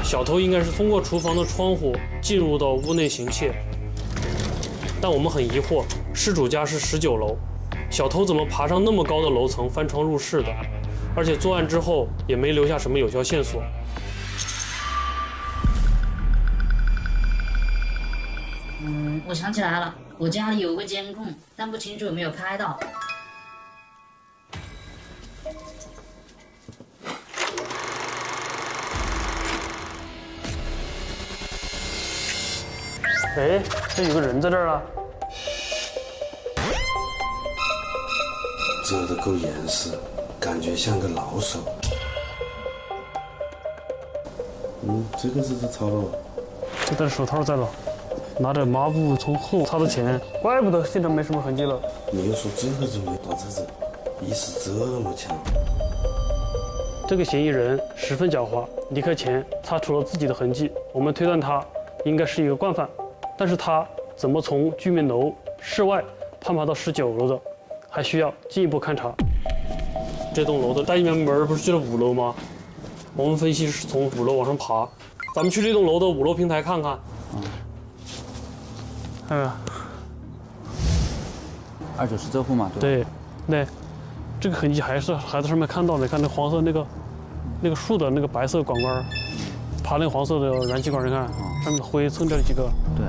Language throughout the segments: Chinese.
小偷應該是通過廚房的窗戶進入到屋內行竊。但我們很疑惑，失主家是19樓，小偷怎麼爬上那麼高的樓層翻窗入室的？而且作案之後也沒留下什麼有效線索。我想起来了，我家裡有个监控，但不清楚有没有拍到。哎，这有个人在这儿啊！遮得够严实，感觉像个老手。这个是抄了。这戴着手套在了，拿着抹布从后擦的钱，怪不得现场没什么痕迹了。没有说这个人没到这，意识这么强。这个嫌疑人十分狡猾，离開前擦除了自己的痕迹，我們推斷他應該是一個慣犯。但是他怎麼從居民樓室外攀爬到19樓的，還需要進一步勘查。這棟樓的單元門不是去了5樓嗎？我們分析是從5樓往上爬。咱們去這棟樓的5樓平台看看。290這戶嘛，對吧？對，這個痕迹還是在上面看到的，看那黃色那個樹的那個白色管管，爬那個黃色的燃氣管，你看上面的灰蹭這幾個。對。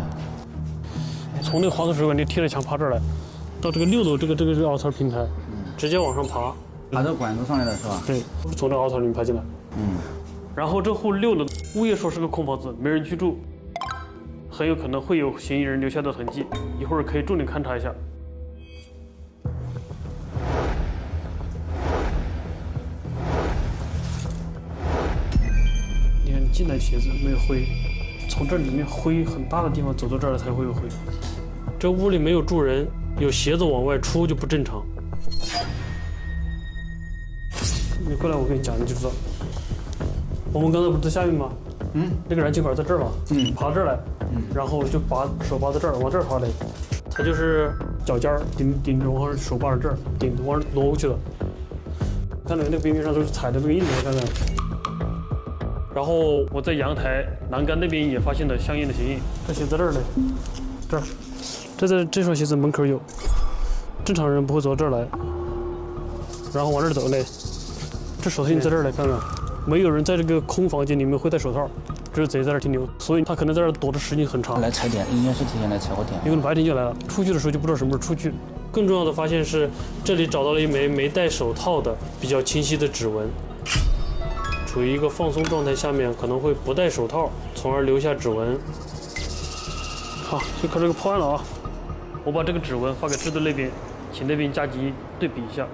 從那個黃色水管你貼着牆爬這兒來，到這個6樓這個凹槽平台，直接往上爬。爬這管子上來的是吧？對，從這個凹槽裡面爬進來。然後這戶6樓物業說是個空房子，沒人居住，很有可能會有嫌疑人留下的痕迹，一會兒可以重點勘察一下。你看，你進來鞋子沒有灰，從這裡面灰很大的地方走到這兒才會有灰。這屋裡沒有住人，有鞋子往外出就不正常。你過來，我跟你講，你就知道。我們剛才不是在下面嗎？那個燃氣管在這兒嘛，爬到這兒來，然後就把手扒到這兒，往這兒爬的。他就是腳尖頂着，然後手扒着這兒頂着，往挪過去的。看到那個邊邊上都是踩的這個印子，看到。然後我在陽台欄杆那邊也發現了相應的鞋印，這鞋在這兒嘞，這雙鞋子門口有，正常人不會走到這兒來，然後往這兒走嘞，這手套印在這兒來看看。沒有人在這個空房間裡面會戴手套，這是賊在這兒停留，所以他可能在這兒躲的時間很長。來踩點，應該是提前來踩過點。有可能白天就來了，出去的時候就不知道什麼時候出去。更重要的發現是，這裡找到了一枚沒戴手套的比較清晰的指紋，處於一個放鬆狀態下面，可能會不戴手套，從而留下指紋。好，就看這個破案了啊！我把這個指紋發給支隊那邊，請那邊加急對比一下。